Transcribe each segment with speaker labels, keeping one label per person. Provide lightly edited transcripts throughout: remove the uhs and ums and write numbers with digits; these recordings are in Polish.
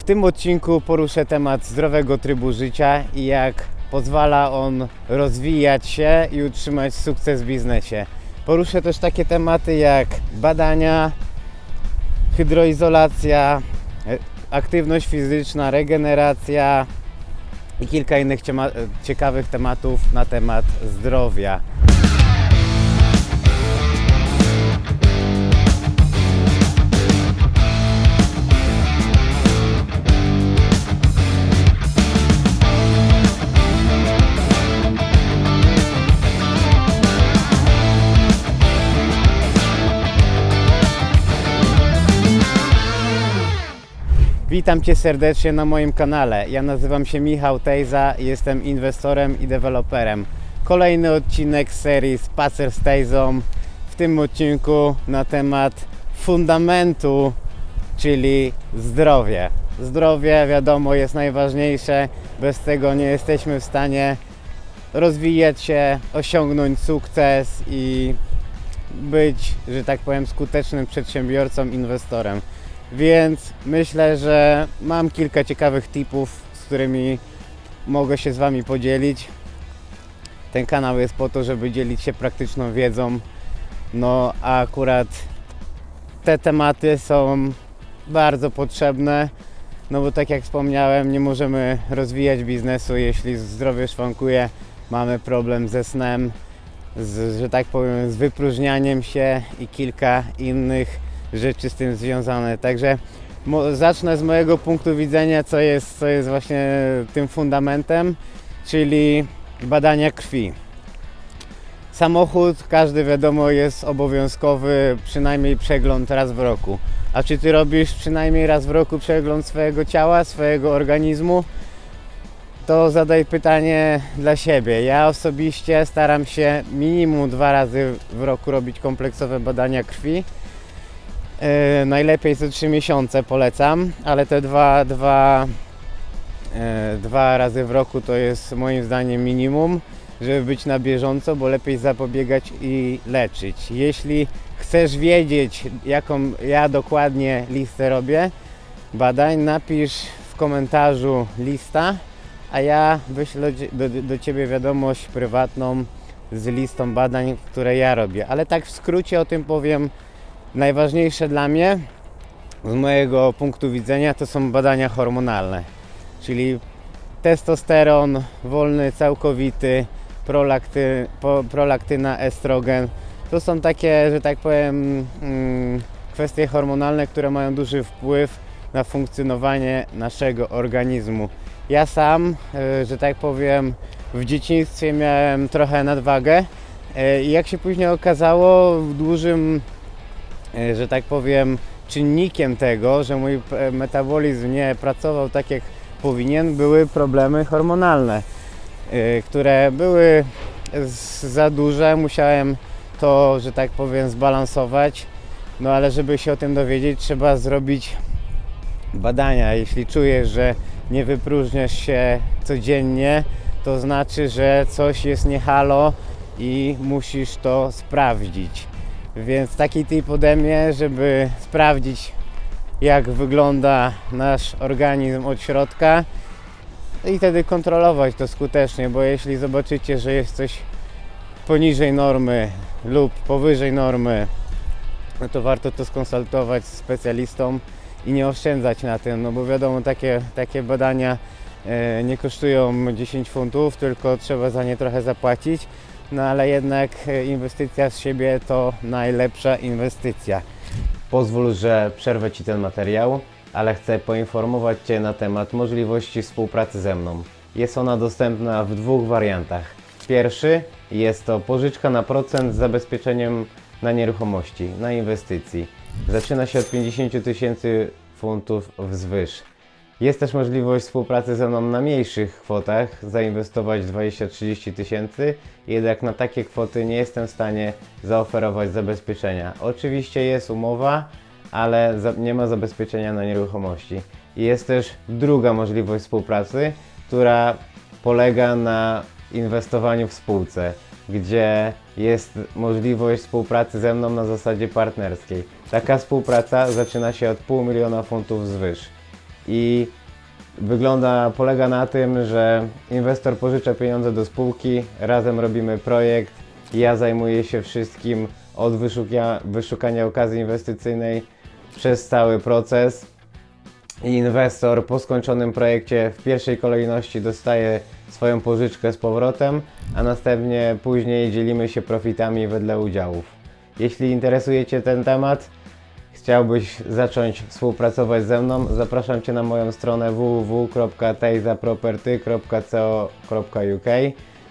Speaker 1: tym odcinku poruszę temat zdrowego trybu życia i jak pozwala on rozwijać się i utrzymać sukces w biznesie. Poruszę też takie tematy jak badania, hydroizolacja, aktywność fizyczna, regeneracja i kilka innych ciekawych tematów na temat zdrowia. Witam Cię serdecznie na moim kanale. Ja nazywam się Michał Tejza, jestem inwestorem i deweloperem. Kolejny odcinek z serii Spacer z Tejzą. W tym odcinku na temat fundamentu, czyli zdrowie. Zdrowie, wiadomo, jest najważniejsze. Bez tego nie jesteśmy w stanie rozwijać się, osiągnąć sukces i być, że tak powiem, skutecznym przedsiębiorcą, inwestorem. Więc myślę, że mam kilka ciekawych tipów, z którymi mogę się z Wami podzielić. Ten kanał jest po to, żeby dzielić się praktyczną wiedzą. No a akurat te tematy są bardzo potrzebne, no bo tak jak wspomniałem, nie możemy rozwijać biznesu, jeśli zdrowie szwankuje, mamy problem ze snem, że tak powiem, z wypróżnianiem się i kilka innych rzeczy z tym związane. Także zacznę z mojego punktu widzenia, co jest właśnie tym fundamentem, czyli badania krwi. Samochód, każdy wiadomo, jest obowiązkowy, przynajmniej przegląd raz w roku. A czy Ty robisz przynajmniej raz w roku przegląd swojego ciała, swojego organizmu? To zadaj pytanie dla siebie. Ja osobiście staram się minimum 2 razy w roku robić kompleksowe badania krwi. Najlepiej co 3 miesiące polecam, ale te dwa razy w roku to jest moim zdaniem minimum, żeby być na bieżąco, bo lepiej zapobiegać i leczyć. Jeśli chcesz wiedzieć, jaką ja dokładnie listę robię badań, napisz w komentarzu lista, a ja wyślę do Ciebie wiadomość prywatną z listą badań, które ja robię. Ale tak w skrócie o tym powiem. Najważniejsze dla mnie, z mojego punktu widzenia, to są badania hormonalne, czyli testosteron wolny, całkowity, prolaktyna, estrogen. To są takie, że tak powiem, kwestie hormonalne, które mają duży wpływ na funkcjonowanie naszego organizmu. Ja sam, że tak powiem, w dzieciństwie miałem trochę nadwagę i jak się później okazało, w dużym, że tak powiem, czynnikiem tego, że mój metabolizm nie pracował tak jak powinien, były problemy hormonalne, które były za duże, musiałem to, że tak powiem, zbalansować, no ale żeby się o tym dowiedzieć, trzeba zrobić badania. Jeśli czujesz, że nie wypróżniasz się codziennie, to znaczy, że coś jest nie halo i musisz to sprawdzić. Więc taki tip ode mnie, żeby sprawdzić, jak wygląda nasz organizm od środka i wtedy kontrolować to skutecznie, bo jeśli zobaczycie, że jest coś poniżej normy lub powyżej normy, no to warto to skonsultować z specjalistą i nie oszczędzać na tym, no bo wiadomo, takie badania nie kosztują 10 funtów, tylko trzeba za nie trochę zapłacić. No ale jednak inwestycja w siebie to najlepsza inwestycja. Pozwól, że przerwę Ci ten materiał, ale chcę poinformować Cię na temat możliwości współpracy ze mną. Jest ona dostępna w 2 wariantach. Pierwszy jest to pożyczka na procent z zabezpieczeniem na nieruchomości, na inwestycji. Zaczyna się od 50 000 funtów wzwyż. Jest też możliwość współpracy ze mną na mniejszych kwotach, zainwestować 20-30 tysięcy, jednak na takie kwoty nie jestem w stanie zaoferować zabezpieczenia. Oczywiście jest umowa, ale nie ma zabezpieczenia na nieruchomości. I jest też druga możliwość współpracy, która polega na inwestowaniu w spółce, gdzie jest możliwość współpracy ze mną na zasadzie partnerskiej. Taka współpraca zaczyna się od 500 000 funtów wzwyż. i polega na tym, że inwestor pożycza pieniądze do spółki, razem robimy projekt, ja zajmuję się wszystkim od wyszukania okazji inwestycyjnej przez cały proces i inwestor po skończonym projekcie w pierwszej kolejności dostaje swoją pożyczkę z powrotem, a następnie później dzielimy się profitami wedle udziałów. Jeśli interesuje Cię ten temat, chciałbyś zacząć współpracować ze mną, zapraszam Cię na moją stronę www.tejzaproperty.co.uk,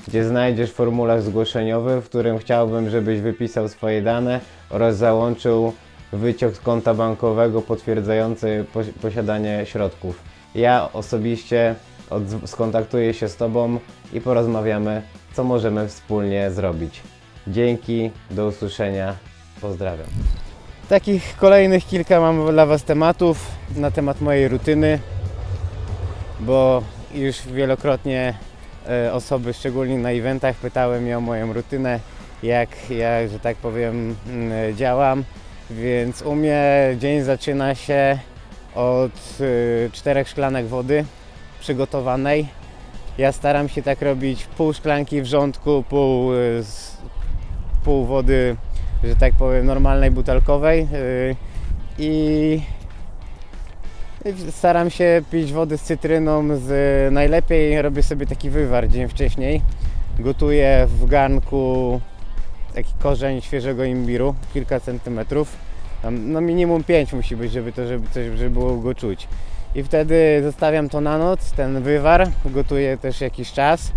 Speaker 1: gdzie znajdziesz formularz zgłoszeniowy, w którym chciałbym, żebyś wypisał swoje dane oraz załączył wyciąg z konta bankowego potwierdzający posiadanie środków. Ja osobiście skontaktuję się z Tobą i porozmawiamy, co możemy wspólnie zrobić. Dzięki, do usłyszenia, pozdrawiam. Takich kolejnych kilka mam dla Was tematów na temat mojej rutyny, bo już wielokrotnie osoby, szczególnie na eventach, pytały mnie o moją rutynę, jak że tak powiem, działam. Więc u mnie dzień zaczyna się od 4 szklanek wody przygotowanej. Ja staram się tak robić pół szklanki wrzątku, pół wody, że tak powiem, normalnej, butelkowej i staram się pić wodę z cytryną. Najlepiej robię sobie taki wywar dzień wcześniej. Gotuję w garnku taki korzeń świeżego imbiru, kilka centymetrów. No minimum 5 musi być, żeby było go czuć. I wtedy zostawiam to na noc, ten wywar. Gotuję też jakiś czas,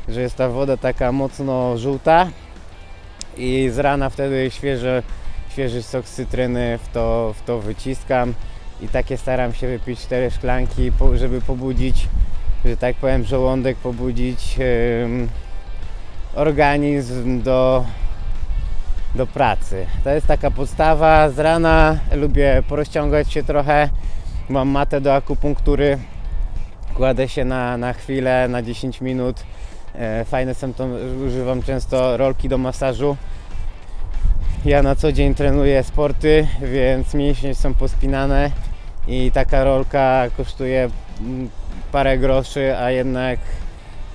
Speaker 1: że jest ta woda taka mocno żółta. I z rana wtedy świeży sok z cytryny w to wyciskam. I takie staram się wypić 4 szklanki, żeby pobudzić, że tak powiem, żołądek, pobudzić organizm do pracy. To jest taka podstawa. Z rana lubię porozciągać się trochę. Mam matę do akupunktury. Kładę się na chwilę, na 10 minut. Fajne są to, używam często rolki do masażu. Ja na co dzień trenuję sporty, więc mięśnie są pospinane i taka rolka kosztuje parę groszy, a jednak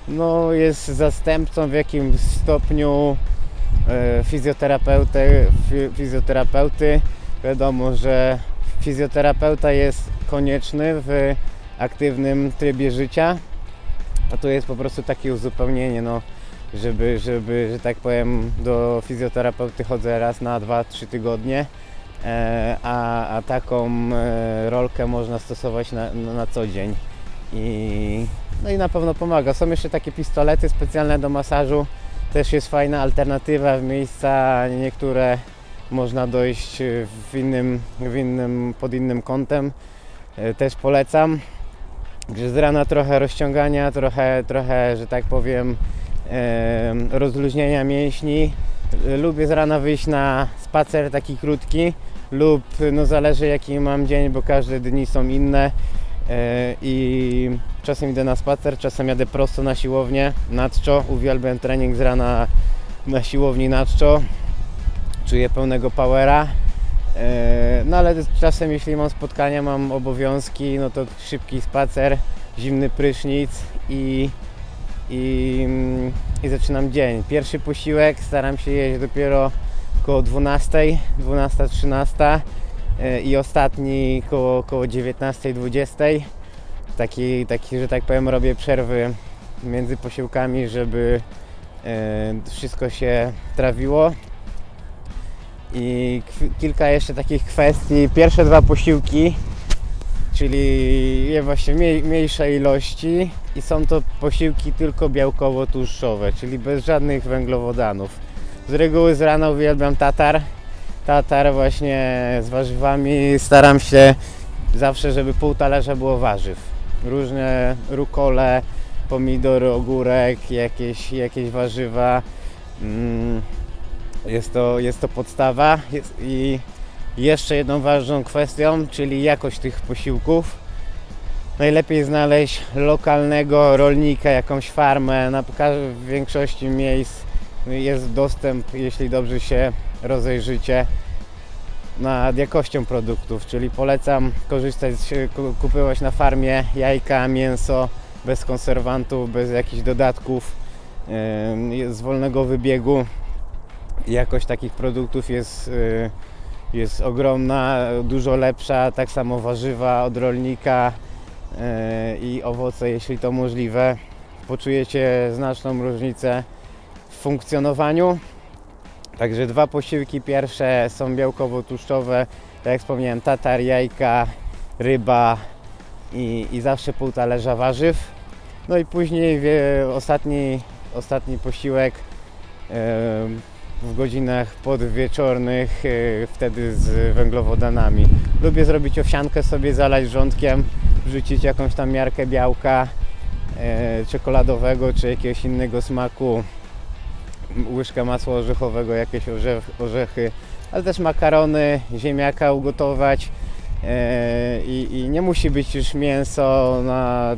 Speaker 1: no, jest zastępcą w jakimś stopniu fizjoterapeuty. Wiadomo, że fizjoterapeuta jest konieczny w aktywnym trybie życia, a to jest po prostu takie uzupełnienie, no, żeby, że tak powiem, do fizjoterapeuty chodzę raz na 2-3 tygodnie, a taką rolkę można stosować na co dzień no i na pewno pomaga. Są jeszcze takie pistolety specjalne do masażu, też jest fajna alternatywa. W miejsca niektóre można dojść pod innym kątem, też polecam. Z rana trochę rozciągania, trochę, że tak powiem, rozluźnienia mięśni. Lubię z rana wyjść na spacer taki krótki lub no zależy jaki mam dzień, bo każde dni są inne i czasem idę na spacer, czasem jadę prosto na siłownię, na czczo. Uwielbiam trening z rana na siłowni na czczo. Czuję pełnego powera. No ale czasem jeśli mam spotkania, mam obowiązki, no to szybki spacer, zimny prysznic i zaczynam dzień. Pierwszy posiłek staram się jeść dopiero koło 12:13 i ostatni koło 19:20. Taki, że tak powiem, robię przerwy między posiłkami, żeby wszystko się trawiło. I kilka jeszcze takich kwestii. Pierwsze 2 posiłki, czyli je właśnie mniejsze ilości i są to posiłki tylko białkowo-tłuszczowe, czyli bez żadnych węglowodanów. Z reguły z rana uwielbiam tatar właśnie z warzywami. Staram się zawsze, żeby pół talerza było warzyw. Różne rukole, pomidory, ogórek, jakieś warzywa. Jest to podstawa. I jeszcze jedną ważną kwestią, czyli jakość tych posiłków. Najlepiej znaleźć lokalnego rolnika, jakąś farmę. W większości miejsc jest dostęp, jeśli dobrze się rozejrzycie, nad jakością produktów, czyli polecam korzystać, kupować na farmie jajka, mięso bez konserwantów, bez jakichś dodatków, z wolnego wybiegu. Jakość takich produktów jest ogromna, dużo lepsza, tak samo warzywa od rolnika i owoce, jeśli to możliwe. Poczujecie znaczną różnicę w funkcjonowaniu. Także 2 posiłki pierwsze są białkowo-tłuszczowe, tak jak wspomniałem, tatar, jajka, ryba i zawsze pół talerza warzyw. No i później ostatni posiłek w godzinach podwieczornych, wtedy z węglowodanami. Lubię zrobić owsiankę sobie, zalać wrzątkiem, wrzucić jakąś tam miarkę białka czekoladowego czy jakiegoś innego smaku, łyżkę masła orzechowego, jakieś orzechy, ale też makarony, ziemniaka ugotować i nie musi być już mięso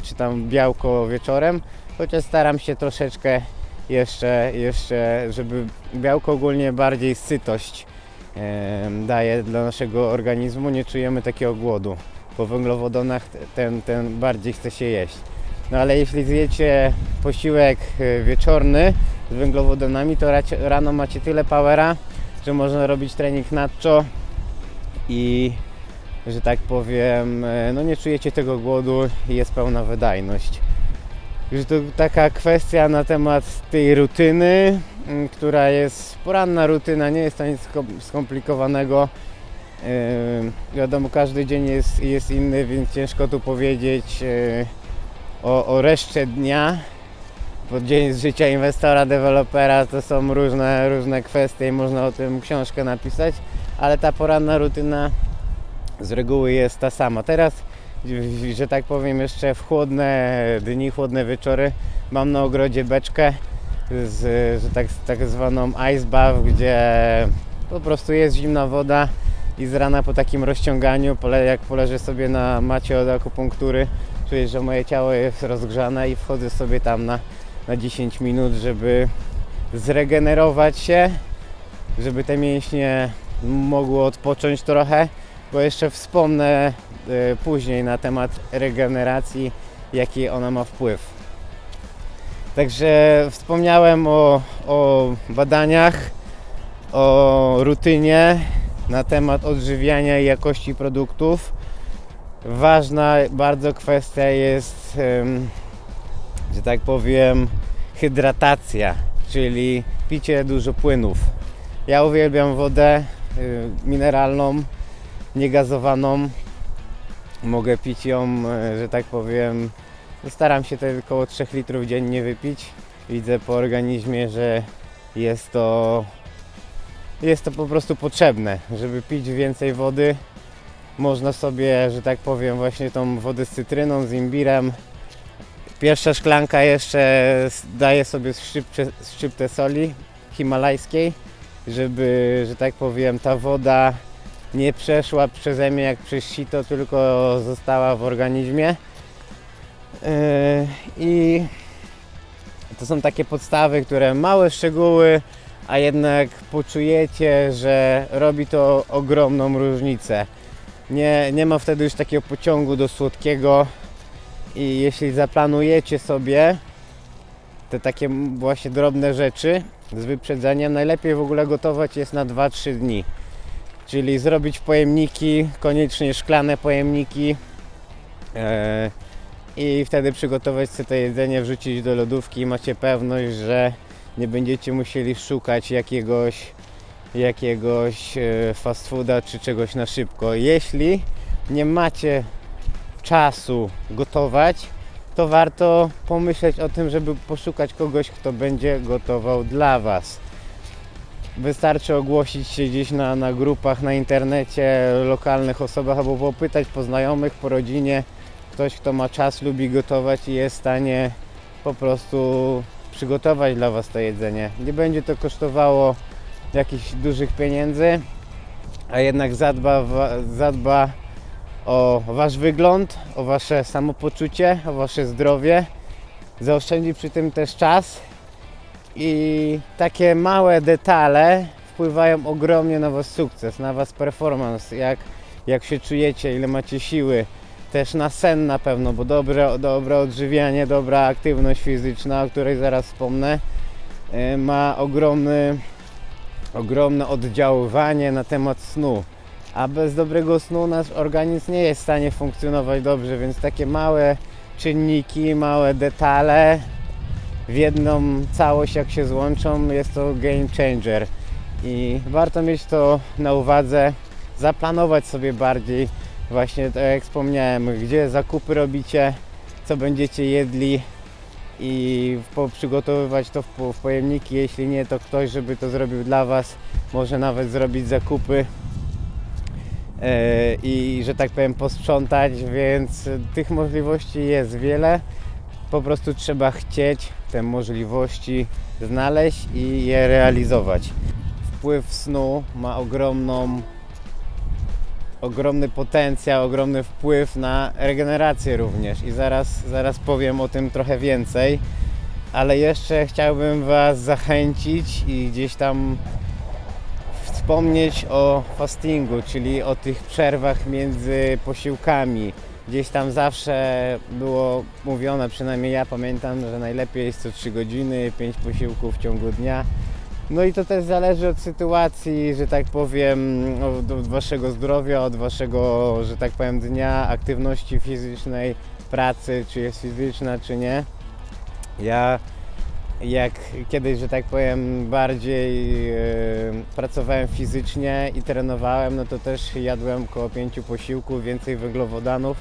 Speaker 1: czy tam białko wieczorem, chociaż staram się troszeczkę jeszcze, żeby białko ogólnie bardziej sytość daje dla naszego organizmu, nie czujemy takiego głodu. Po węglowodanach ten bardziej chce się jeść. No ale jeśli zjecie posiłek wieczorny z węglowodanami, to rano macie tyle powera, że można robić trening nadto i, że tak powiem, no nie czujecie tego głodu i jest pełna wydajność. Już to taka kwestia na temat tej rutyny, która jest poranna rutyna, nie jest to nic skomplikowanego. Wiadomo, każdy dzień jest inny, więc ciężko tu powiedzieć o reszcie dnia, bo dzień z życia inwestora, dewelopera to są różne kwestie i można o tym książkę napisać, ale ta poranna rutyna z reguły jest ta sama. Teraz, że tak powiem, jeszcze w chłodne dni, chłodne wieczory mam na ogrodzie beczkę tak zwaną ice bath, gdzie po prostu jest zimna woda i z rana po takim rozciąganiu, jak poleżę sobie na macie od akupunktury, czuję, że moje ciało jest rozgrzane i wchodzę sobie tam na 10 minut, żeby zregenerować się, żeby te mięśnie mogły odpocząć trochę, bo jeszcze wspomnę później na temat regeneracji, jaki ona ma wpływ. Także wspomniałem o badaniach, o rutynie na temat odżywiania i jakości produktów. Ważna bardzo kwestia jest, że tak powiem, hydratacja, czyli picie dużo płynów. Ja uwielbiam wodę mineralną, niegazowaną. Mogę pić ją, że tak powiem, staram się około 3 litrów dziennie wypić. Widzę po organizmie, że jest to po prostu potrzebne, żeby pić więcej wody. Można sobie, że tak powiem, właśnie tą wodę z cytryną, z imbirem. Pierwsza szklanka jeszcze daje sobie szczyptę soli himalajskiej, żeby, że tak powiem, ta woda nie przeszła przeze mnie jak przez sito, tylko została w organizmie. I to są takie podstawy, które małe szczegóły, a jednak poczujecie, że robi to ogromną różnicę. Nie ma wtedy już takiego pociągu do słodkiego i jeśli zaplanujecie sobie te takie właśnie drobne rzeczy z wyprzedzeniem, najlepiej w ogóle gotować jest na 2-3 dni. Czyli zrobić pojemniki, koniecznie szklane pojemniki i wtedy przygotować sobie to jedzenie, wrzucić do lodówki i macie pewność, że nie będziecie musieli szukać jakiegoś fast fooda czy czegoś na szybko. Jeśli nie macie czasu gotować, to warto pomyśleć o tym, żeby poszukać kogoś, kto będzie gotował dla Was. Wystarczy ogłosić się gdzieś na grupach, na internecie, lokalnych osobach, albo popytać po znajomych, po rodzinie. Ktoś, kto ma czas, lubi gotować i jest w stanie po prostu przygotować dla Was to jedzenie. Nie będzie to kosztowało jakichś dużych pieniędzy, a jednak zadba o Wasz wygląd, o Wasze samopoczucie, o Wasze zdrowie. Zaoszczędzi przy tym też czas i takie małe detale wpływają ogromnie na wasz sukces, na wasz performance, jak się czujecie, ile macie siły, też na sen na pewno, bo dobre odżywianie, dobra aktywność fizyczna, o której zaraz wspomnę, ma ogromne oddziaływanie na temat snu. A bez dobrego snu nasz organizm nie jest w stanie funkcjonować dobrze, więc takie małe czynniki, małe detale w jedną całość jak się złączą, jest to game changer i warto mieć to na uwadze, zaplanować sobie bardziej właśnie, tak jak wspomniałem, gdzie zakupy robicie, co będziecie jedli i przygotowywać to w pojemniki, jeśli nie, to ktoś, żeby to zrobił dla was, może nawet zrobić zakupy i, że tak powiem, posprzątać, więc tych możliwości jest wiele, po prostu trzeba chcieć te możliwości znaleźć i je realizować. Wpływ snu ma ogromny potencjał, ogromny wpływ na regenerację również i zaraz powiem o tym trochę więcej, ale jeszcze chciałbym was zachęcić i gdzieś tam wspomnieć o fastingu, czyli o tych przerwach między posiłkami. Gdzieś tam zawsze było mówione, przynajmniej ja pamiętam, że najlepiej jest co 3 godziny, 5 posiłków w ciągu dnia. No i to też zależy od sytuacji, że tak powiem, od waszego zdrowia, od waszego, że tak powiem, dnia, aktywności fizycznej, pracy, czy jest fizyczna, czy nie. Ja jak kiedyś, że tak powiem, bardziej pracowałem fizycznie i trenowałem, no to też jadłem około 5 posiłków, więcej węglowodanów,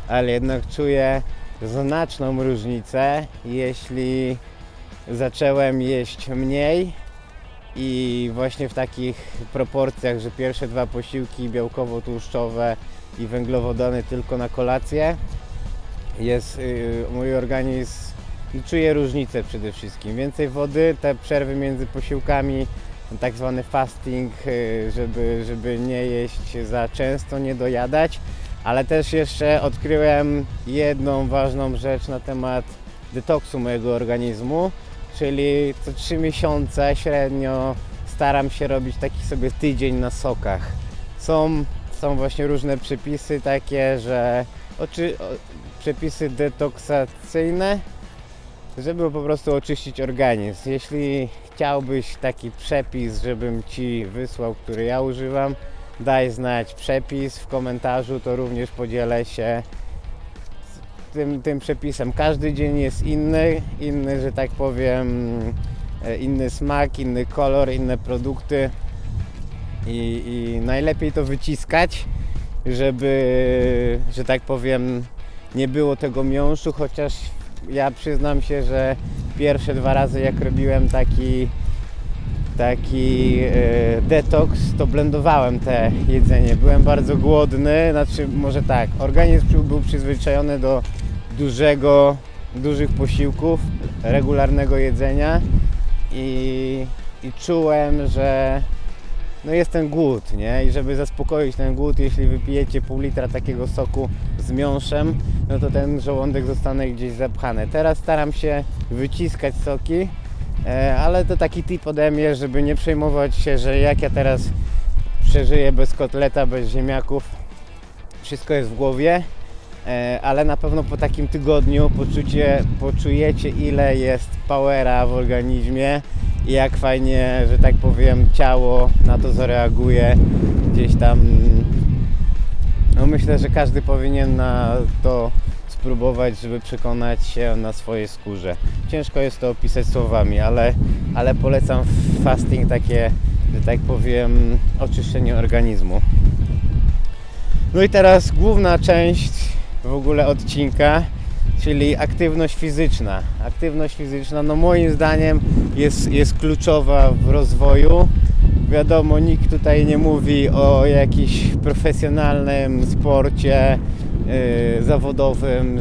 Speaker 1: ale jednak czuję znaczną różnicę, jeśli zacząłem jeść mniej i właśnie w takich proporcjach, że pierwsze 2 posiłki białkowo-tłuszczowe i węglowodany tylko na kolację, mój organizm czuje różnicę przede wszystkim. Więcej wody, te przerwy między posiłkami, tak zwany fasting, żeby nie jeść za często, nie dojadać, ale też jeszcze odkryłem jedną ważną rzecz na temat detoksu mojego organizmu, czyli co 3 miesiące średnio staram się robić taki sobie tydzień na sokach. Są właśnie różne przepisy takie, że przepisy detoksacyjne, żeby po prostu oczyścić organizm. Jeśli chciałbyś taki przepis, żebym ci wysłał, który ja używam, daj znać przepis w komentarzu, to również podzielę się tym przepisem. Każdy dzień jest inny, że tak powiem, inny smak, inny kolor, inne produkty i najlepiej to wyciskać, żeby, że tak powiem, nie było tego miąższu, chociaż ja przyznam się, że pierwsze 2 razy jak robiłem taki detoks, to blendowałem te jedzenie. Byłem bardzo głodny, znaczy może tak, organizm był przyzwyczajony do dużych posiłków, regularnego jedzenia i czułem, że no jest ten głód, nie? I żeby zaspokoić ten głód, jeśli wypijecie pół litra takiego soku z miąższem, no to ten żołądek zostanie gdzieś zapchany. Teraz staram się wyciskać soki, ale to taki tip ode mnie, żeby nie przejmować się, że jak ja teraz przeżyję bez kotleta, bez ziemniaków, wszystko jest w głowie, ale na pewno po takim tygodniu poczujecie, ile jest powera w organizmie i jak fajnie, że tak powiem, ciało na to zareaguje. Gdzieś tam, no myślę, że każdy powinien na to spróbować, żeby przekonać się na swojej skórze. Ciężko jest to opisać słowami, ale polecam fasting, takie, że tak powiem, oczyszczenie organizmu. No i teraz główna część w ogóle odcinka, czyli aktywność fizyczna. Aktywność fizyczna, no moim zdaniem jest kluczowa w rozwoju. Wiadomo, nikt tutaj nie mówi o jakimś profesjonalnym sporcie zawodowym,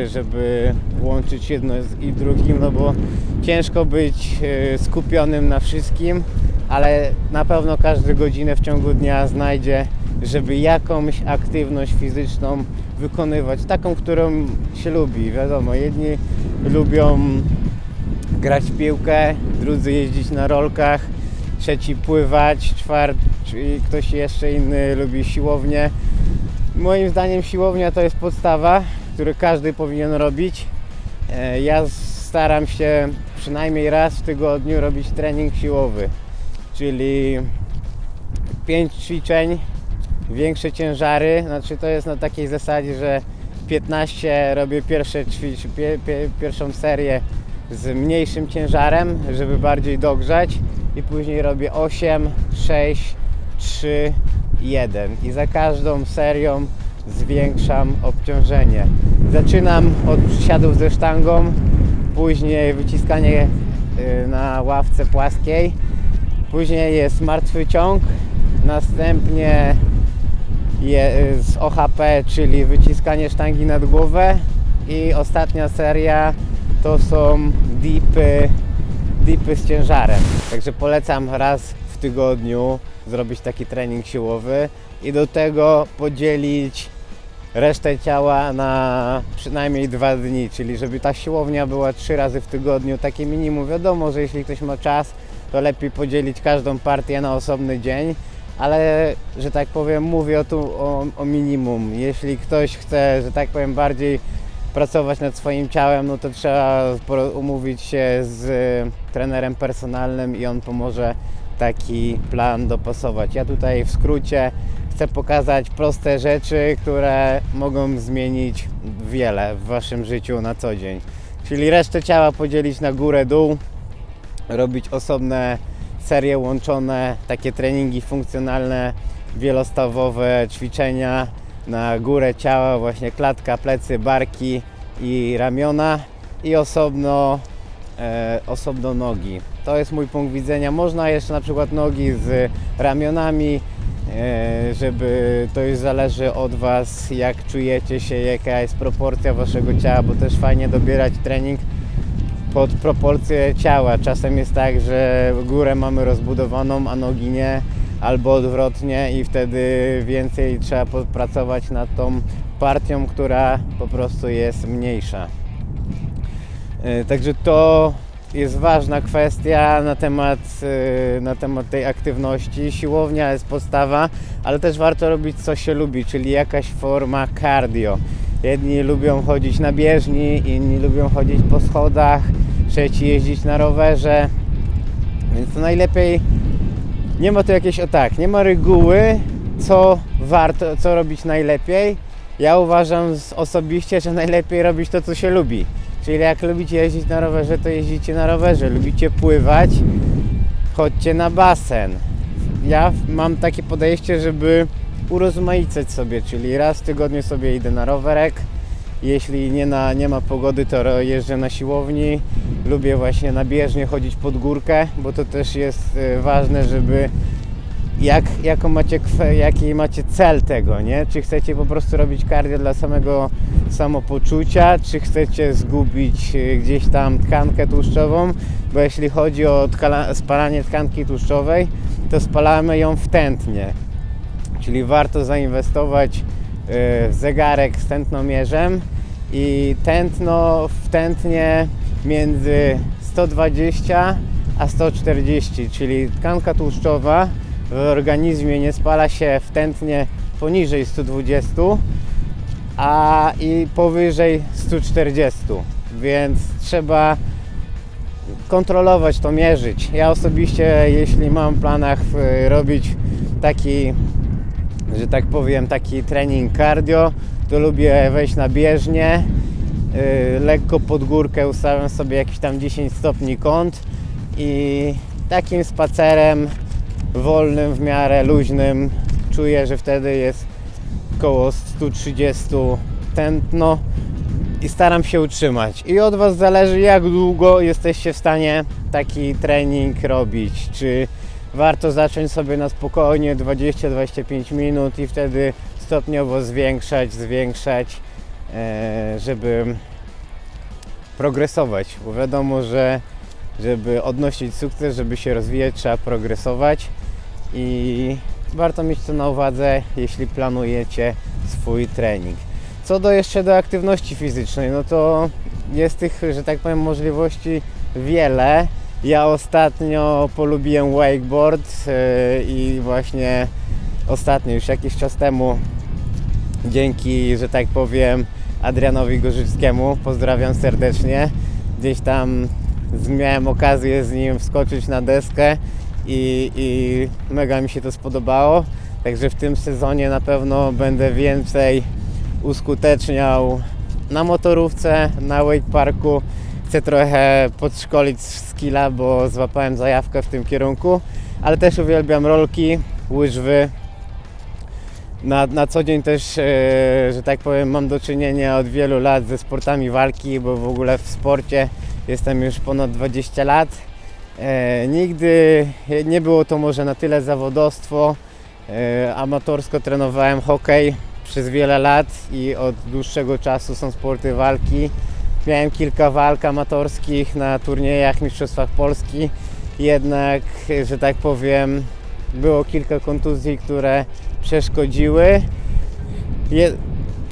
Speaker 1: żeby łączyć jedno i drugim, no bo ciężko być skupionym na wszystkim, ale na pewno każdą godzinę w ciągu dnia znajdzie, żeby jakąś aktywność fizyczną wykonywać, taką, którą się lubi. Wiadomo, jedni lubią grać w piłkę, drudzy jeździć na rolkach, trzeci pływać, czwarty, ktoś jeszcze inny lubi siłownię. Moim zdaniem siłownia to jest podstawa, którą każdy powinien robić. Ja staram się przynajmniej raz w tygodniu robić trening siłowy, czyli 5 ćwiczeń, większe ciężary, znaczy to jest na takiej zasadzie, że 15 robię pierwszą serię z mniejszym ciężarem, żeby bardziej dogrzać, i później robię 8, 6, 3, 1 i za każdą serią zwiększam obciążenie. Zaczynam od przysiadów ze sztangą, później wyciskanie na ławce płaskiej, później jest martwy ciąg, następnie z OHP, czyli wyciskanie sztangi nad głowę, i ostatnia seria to są dipy z ciężarem. Także polecam raz w tygodniu zrobić taki trening siłowy i do tego podzielić resztę ciała na przynajmniej 2 dni, czyli żeby ta siłownia była 3 razy w tygodniu, takie minimum. Wiadomo, że jeśli ktoś ma czas, to lepiej podzielić każdą partię na osobny dzień, ale że tak powiem, mówię o minimum. Jeśli ktoś chce, że tak powiem, bardziej pracować nad swoim ciałem, no to trzeba umówić się z trenerem personalnym i on pomoże taki plan dopasować. Ja tutaj w skrócie chcę pokazać proste rzeczy, które mogą zmienić wiele w waszym życiu na co dzień. Czyli resztę ciała podzielić na górę, dół, robić osobne serie łączone, takie treningi funkcjonalne, wielostawowe ćwiczenia na górę ciała, właśnie klatka, plecy, barki i ramiona, i osobno nogi. To jest mój punkt widzenia. Można jeszcze na przykład nogi z ramionami, żeby to już zależy od was, jak czujecie się, jaka jest proporcja waszego ciała, bo też fajnie dobierać trening pod proporcje ciała. Czasem jest tak, że górę mamy rozbudowaną, a nogi nie, albo odwrotnie, i wtedy więcej trzeba popracować nad tą partią, która po prostu jest mniejsza. Także to jest ważna kwestia na temat tej aktywności. Siłownia jest podstawa, ale też warto robić co się lubi, czyli jakaś forma cardio. Jedni lubią chodzić na bieżni, inni lubią chodzić po schodach, trzeci jeździć na rowerze, więc to najlepiej, nie ma tu jakiejś nie ma reguły, co robić najlepiej. Ja uważam osobiście, że najlepiej robić to, co się lubi. Czyli jak lubicie jeździć na rowerze, to jeździcie na rowerze. Lubicie pływać, chodźcie na basen. Ja mam takie podejście, żeby urozmaicać sobie, czyli raz w tygodniu sobie idę na rowerek. Jeśli nie ma pogody, to jeżdżę na siłowni. Lubię właśnie na bieżnię chodzić pod górkę, bo to też jest ważne, żeby jaki macie cel tego, nie? Czy chcecie po prostu robić cardio dla samego samopoczucia, czy chcecie zgubić gdzieś tam tkankę tłuszczową, bo jeśli chodzi o spalanie tkanki tłuszczowej, to spalamy ją w tętnie, czyli warto zainwestować w zegarek z tętnomierzem i w tętnie między 120 a 140, czyli tkanka tłuszczowa w organizmie nie spala się w tętnie poniżej 120, i powyżej 140, więc trzeba kontrolować to, mierzyć. Ja osobiście, jeśli mam w planach robić taki, że tak powiem, taki trening cardio, to lubię wejść na bieżnię, lekko pod górkę ustawiam sobie jakiś tam 10 stopni kąt i takim spacerem wolnym, w miarę luźnym, czuję, że wtedy jest około 130 tętno i staram się utrzymać. I od was zależy, jak długo jesteście w stanie taki trening robić. Czy warto zacząć sobie na spokojnie 20-25 minut i wtedy stopniowo zwiększać, żeby progresować, bo wiadomo, że żeby odnosić sukces, żeby się rozwijać, trzeba progresować i warto mieć to na uwadze, jeśli planujecie swój trening. Co jeszcze do aktywności fizycznej, no to jest tych, że tak powiem, możliwości wiele. Ja ostatnio polubiłem wakeboard i właśnie ostatnio, już jakiś czas temu, dzięki, że tak powiem, Adrianowi Gorzyckiemu, pozdrawiam serdecznie, gdzieś tam miałem okazję z nim wskoczyć na deskę i mega mi się to spodobało. Także w tym sezonie na pewno będę więcej uskuteczniał na motorówce, na wakeparku. Chcę trochę podszkolić skilla, bo złapałem zajawkę w tym kierunku, ale też uwielbiam rolki, łyżwy. Na co dzień też, że tak powiem, mam do czynienia od wielu lat ze sportami walki, bo w ogóle w sporcie jestem już ponad 20 lat. Nigdy nie było to może na tyle zawodowstwo. Amatorsko trenowałem hokej przez wiele lat i od dłuższego czasu są sporty walki. Miałem kilka walk amatorskich na turniejach, mistrzostwach Polski, jednak, że tak powiem, było kilka kontuzji, które przeszkodziły.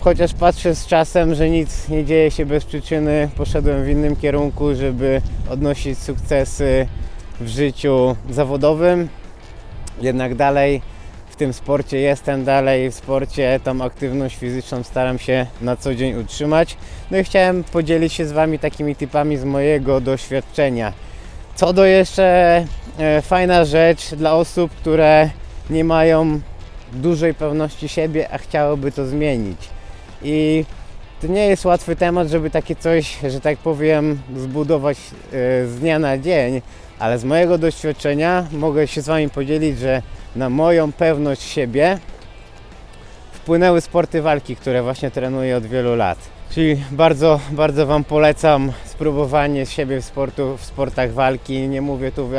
Speaker 1: Chociaż patrzę z czasem, że nic nie dzieje się bez przyczyny, poszedłem w innym kierunku, żeby odnosić sukcesy w życiu zawodowym. Jednak dalej w tym sporcie jestem, dalej w sporcie tą aktywność fizyczną staram się na co dzień utrzymać. No i chciałem podzielić się z Wami takimi tipami z mojego doświadczenia. Co do jeszcze fajna rzecz dla osób, które nie mają dużej pewności siebie, a chciałyby to zmienić. I to nie jest łatwy temat, żeby takie coś, że tak powiem, zbudować z dnia na dzień, ale z mojego doświadczenia mogę się z Wami podzielić, że na moją pewność siebie wpłynęły sporty walki, które właśnie trenuję od wielu lat. Czyli bardzo, bardzo Wam polecam spróbowanie siebie w sportach walki. Nie mówię tu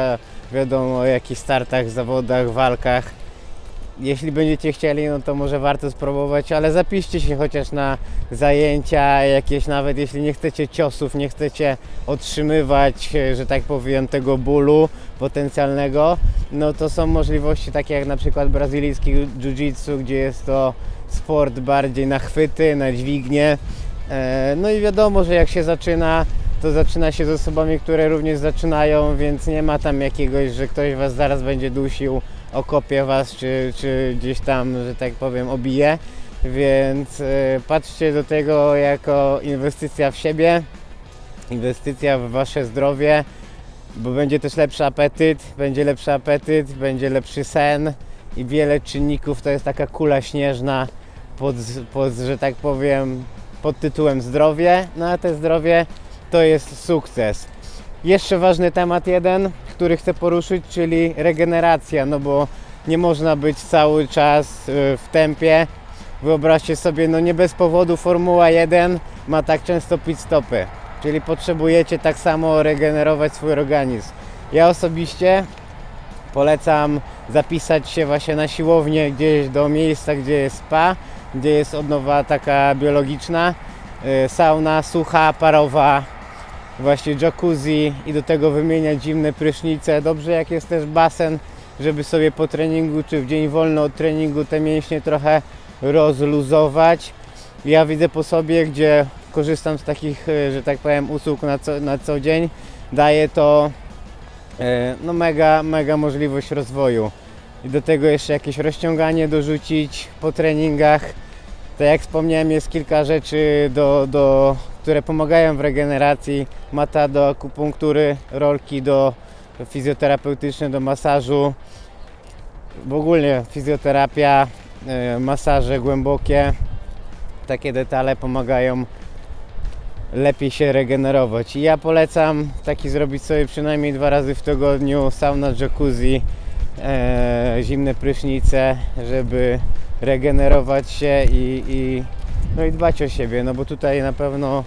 Speaker 1: wiadomo o jakichś startach, zawodach, walkach. Jeśli będziecie chcieli, no to może warto spróbować, ale zapiszcie się chociaż na zajęcia jakieś, nawet jeśli nie chcecie ciosów, nie chcecie otrzymywać, że tak powiem, tego bólu potencjalnego, no to są możliwości takie jak na przykład brazylijski jiu-jitsu, gdzie jest to sport bardziej na chwyty, na dźwignię. No i wiadomo, że jak się zaczyna, to zaczyna się z osobami, które również zaczynają, więc nie ma tam jakiegoś, że ktoś Was zaraz będzie dusił, okopie Was, czy gdzieś tam, że tak powiem, obije. Więc patrzcie do tego jako inwestycja w siebie, inwestycja w Wasze zdrowie, bo będzie też lepszy apetyt, będzie lepszy sen i wiele czynników. To jest taka kula śnieżna że tak powiem, pod tytułem zdrowie, no a te zdrowie to jest sukces. Jeszcze ważny temat jeden, który chcę poruszyć, czyli regeneracja, no bo nie można być cały czas w tempie. Wyobraźcie sobie, no nie bez powodu Formuła 1 ma tak często pit stopy, czyli potrzebujecie tak samo regenerować swój organizm. Ja osobiście polecam zapisać się właśnie na siłownię gdzieś do miejsca, gdzie jest spa, gdzie jest odnowa taka biologiczna, sauna sucha, parowa, właśnie jacuzzi i do tego wymieniać zimne prysznice. Dobrze jak jest też basen, żeby sobie po treningu czy w dzień wolny od treningu te mięśnie trochę rozluzować. Ja widzę po sobie, gdzie korzystam z takich, że tak powiem, usług na co dzień. Daje to no mega możliwość rozwoju. I do tego jeszcze jakieś rozciąganie dorzucić po treningach. Tak jak wspomniałem, jest kilka rzeczy, które pomagają w regeneracji. Mata do akupunktury, rolki do fizjoterapeutyczne, do masażu. W ogóle fizjoterapia, masaże głębokie. Takie pomagają lepiej się regenerować. I ja polecam taki zrobić sobie przynajmniej 2 razy w tygodniu sauna, jacuzzi, zimne prysznice, żeby regenerować się no i dbać o siebie, no bo tutaj na pewno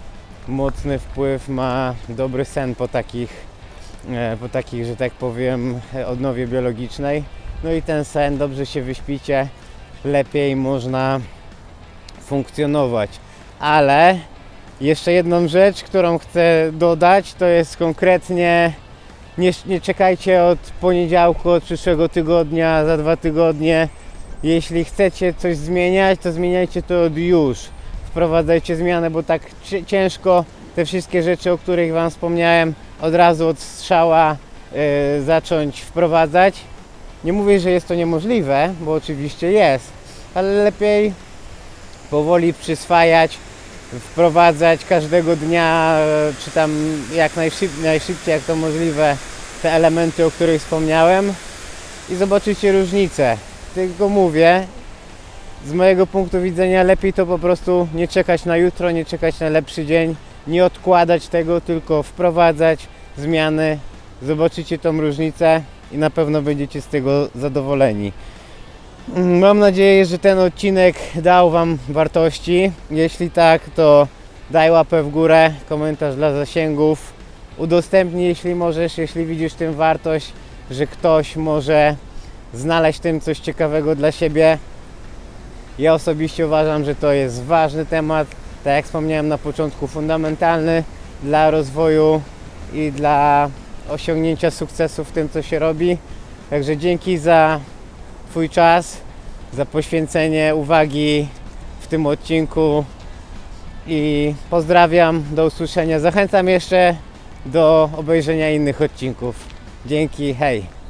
Speaker 1: mocny wpływ ma dobry sen po takich, że tak powiem, odnowie biologicznej. No i ten sen, dobrze się wyśpicie, lepiej można funkcjonować. Ale jeszcze jedną rzecz, którą chcę dodać, to jest konkretnie nie czekajcie od poniedziałku, od przyszłego tygodnia, za 2 tygodnie. Jeśli chcecie coś zmieniać, to zmieniajcie to od już. Wprowadzajcie zmianę, bo tak ciężko te wszystkie rzeczy, o których Wam wspomniałem, od razu od strzała zacząć wprowadzać. Nie mówię, że jest to niemożliwe, bo oczywiście jest, ale lepiej powoli przyswajać, wprowadzać każdego dnia, czy tam jak najszybciej jak to możliwe, te elementy, o których wspomniałem i zobaczycie różnicę. Tylko mówię, z mojego punktu widzenia lepiej to po prostu nie czekać na jutro, nie czekać na lepszy dzień, nie odkładać tego, tylko wprowadzać zmiany. Zobaczycie tą różnicę i na pewno będziecie z tego zadowoleni. Mam nadzieję, że ten odcinek dał Wam wartości. Jeśli tak, to daj łapę w górę, komentarz dla zasięgów. Udostępnij, jeśli możesz, jeśli widzisz w tym wartość, że ktoś może znaleźć w tym coś ciekawego dla siebie. Ja osobiście uważam, że to jest ważny temat, tak jak wspomniałem na początku, fundamentalny dla rozwoju i dla osiągnięcia sukcesu w tym, co się robi. Także dzięki za Twój czas, za poświęcenie uwagi w tym odcinku i pozdrawiam, do usłyszenia. Zachęcam jeszcze do obejrzenia innych odcinków. Dzięki, hej!